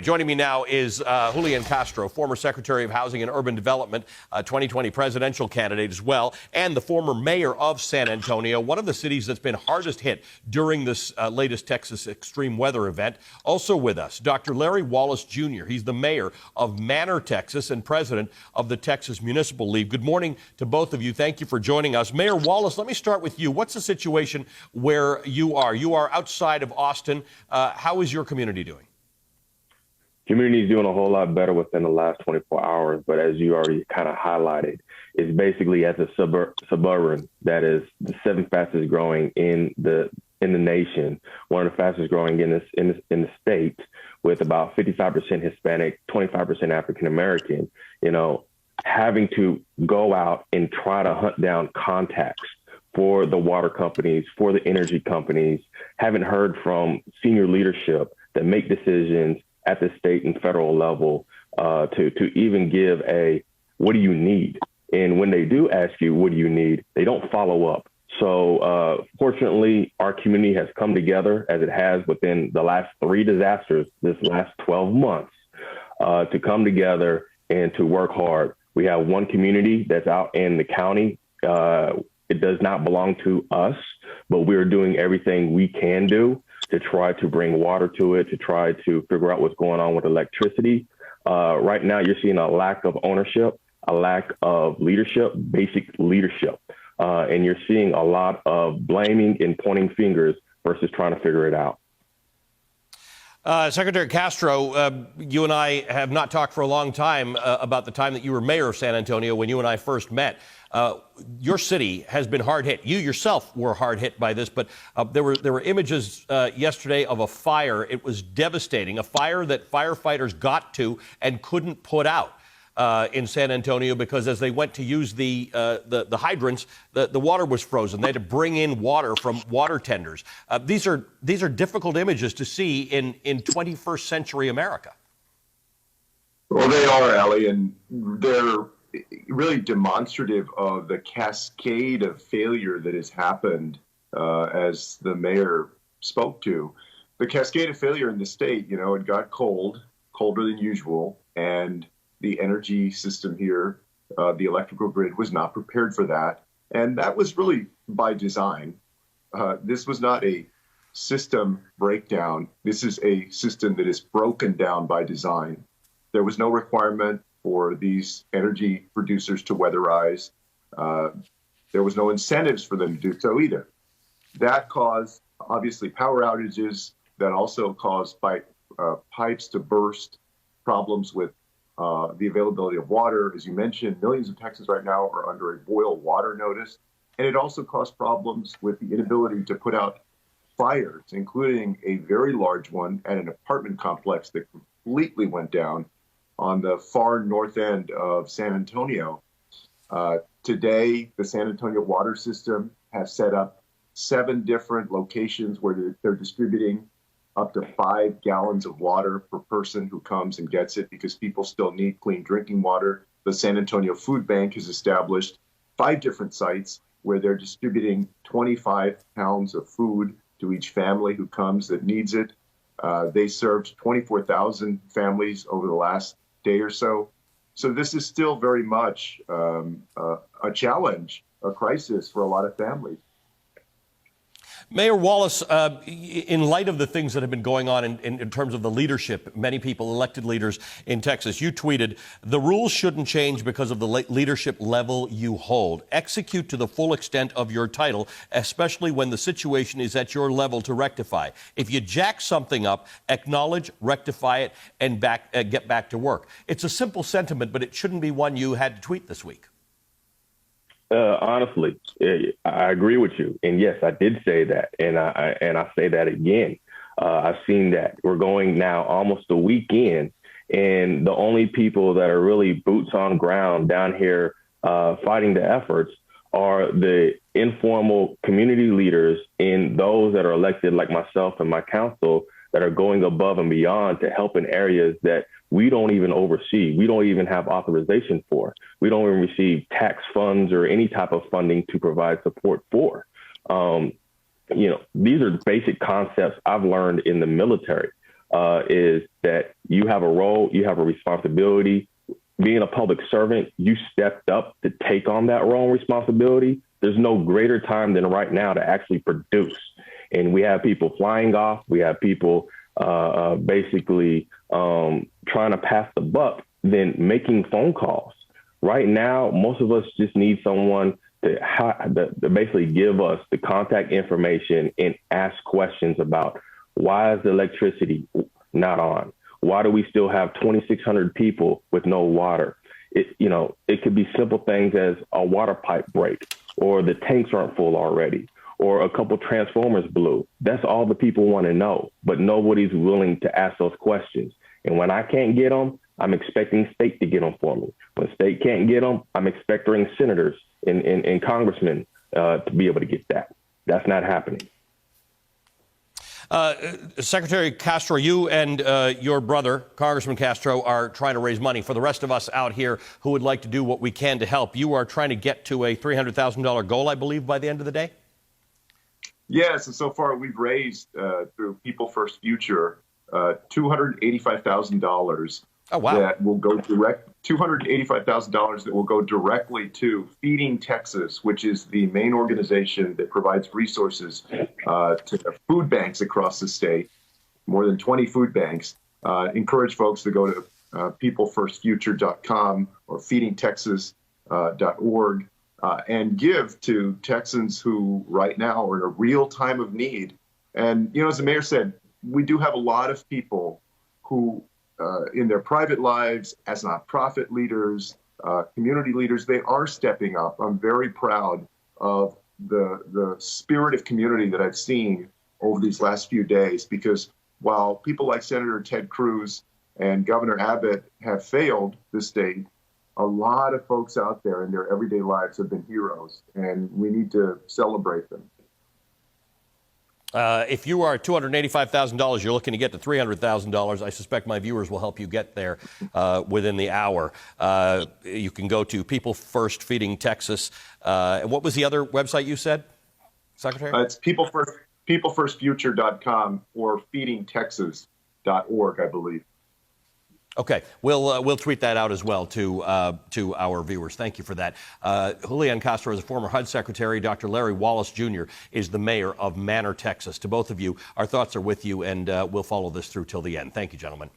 Joining me now is Julian Castro, former Secretary of Housing and Urban Development, 2020 presidential candidate as well, and the former mayor of San Antonio, one of the cities that's been hardest hit during this latest Texas extreme weather event. Also with us, Dr. Larry Wallace, Jr. He's the mayor of Manor, Texas, and president of the Texas Municipal League. Good morning to both of you. Thank you for joining us. Mayor Wallace, let me start with you. What's the situation where you are? You are outside of Austin. How is your community doing? Community is doing a whole lot better within the last 24 hours, but as you already kind of highlighted, it's basically as a suburban that is the seventh fastest growing in the nation, one of the fastest growing in the state, with about 55% Hispanic, 25% African American. You know, having to go out and try to hunt down contacts for the water companies, for the energy companies, haven't heard from senior leadership that make decisions at the state and federal level to even give a, what do you need? And when they do ask you, what do you need? They don't follow up. So fortunately, our community has come together as it has within the last 3 disasters, this last 12 months, to come together and to work hard. We have one community that's out in the county. It does not belong to us, but we're doing everything we can do to try to bring water to it, to try to figure out what's going on with electricity. Right now, you're seeing a lack of ownership, a lack of leadership, basic leadership. And you're seeing a lot of blaming and pointing fingers versus trying to figure it out. Secretary Castro, you and I have not talked for a long time about the time that you were mayor of San Antonio when you and I first met. Your city has been hard hit. You yourself were hard hit by this, but there were images yesterday of a fire. It was devastating, a fire that firefighters got to and couldn't put out in San Antonio because as they went to use the hydrants, the water was frozen. They had to bring in water from water tenders. These are difficult images to see in 21st century America. Well, they are, Allie, and they're really demonstrative of the cascade of failure that has happened as the mayor spoke to. The cascade of failure in the state, you know, it got colder than usual, and the energy system here, the electrical grid was not prepared for that. And that was really by design. This was not a system breakdown. This is a system that is broken down by design. There was no requirement for these energy producers to weatherize. There was no incentives for them to do so either. That caused, obviously, power outages that also caused pipes to burst, problems with the availability of water. As you mentioned, millions of Texans right now are under a boil water notice. And it also caused problems with the inability to put out fires, including a very large one at an apartment complex that completely went down on the far north end of San Antonio. Today, the San Antonio water system has set up 7 different locations where they're distributing up to 5 gallons of water per person who comes and gets it because people still need clean drinking water. The San Antonio Food Bank has established 5 different sites where they're distributing 25 pounds of food to each family who comes that needs it. They served 24,000 families over the last day or so. So this is still very much a challenge, a crisis for a lot of families. Mayor Wallace, in light of the things that have been going on in terms of the leadership, many people, elected leaders in Texas, you tweeted, "The rules shouldn't change because of the leadership level you hold. Execute to the full extent of your title, especially when the situation is at your level to rectify. If you jack something up, acknowledge, rectify it, and get back to work." It's a simple sentiment, but it shouldn't be one you had to tweet this week. Honestly, I agree with you. And yes, I did say that. And I say that again. I've seen that we're going now almost a week in, and the only people that are really boots on ground down here fighting the efforts are the informal community leaders and those that are elected like myself and my council that are going above and beyond to help in areas that we don't even oversee. We don't even have authorization for. We don't even receive tax funds or any type of funding to provide support for. These are basic concepts I've learned in the military. is that you have a role, you have a responsibility. Being a public servant, you stepped up to take on that role and responsibility. There's no greater time than right now to actually produce. And we have people flying off. We have people basically trying to pass the buck than making phone calls. Right now, most of us just need someone to basically give us the contact information and ask questions about why is the electricity not on? Why do we still have 2,600 people with no water? It could be simple things as a water pipe break, or the tanks aren't full already, or a couple transformers blew. That's all the people want to know, but nobody's willing to ask those questions. And when I can't get them, I'm expecting state to get them for me. When state can't get them, I'm expecting senators and congressmen to be able to get that. That's not happening. Secretary Castro, you and your brother, Congressman Castro, are trying to raise money for the rest of us out here who would like to do what we can to help. You are trying to get to a $300,000 goal, I believe, by the end of the day? Yes, and so far we've raised, through People First Future, $285,000. Oh, wow. That will go $285,000 that will go directly to Feeding Texas, which is the main organization that provides resources to food banks across the state, more than 20 food banks. Encourage folks to go to peoplefirstfuture.com or feedingtexas.org and give to Texans who right now are in a real time of need. And, as the mayor said, we do have a lot of people who in their private lives, as nonprofit leaders, community leaders, they are stepping up. I'm very proud of the spirit of community that I've seen over these last few days, because while people like Senator Ted Cruz and Governor Abbott have failed the state, a lot of folks out there in their everyday lives have been heroes, and we need to celebrate them. If you are $285,000, you're looking to get to $300,000. I suspect my viewers will help you get there within the hour. You can go to People First Feeding Texas. And what was the other website you said, Secretary? It's peoplefirstfuture.com or feedingtexas.org, I believe. Okay, we'll tweet that out as well to our viewers. Thank you for that. Julian Castro is a former HUD secretary. Dr. Larry Wallace Jr. is the mayor of Manor, Texas. To both of you, our thoughts are with you, and we'll follow this through till the end. Thank you, gentlemen.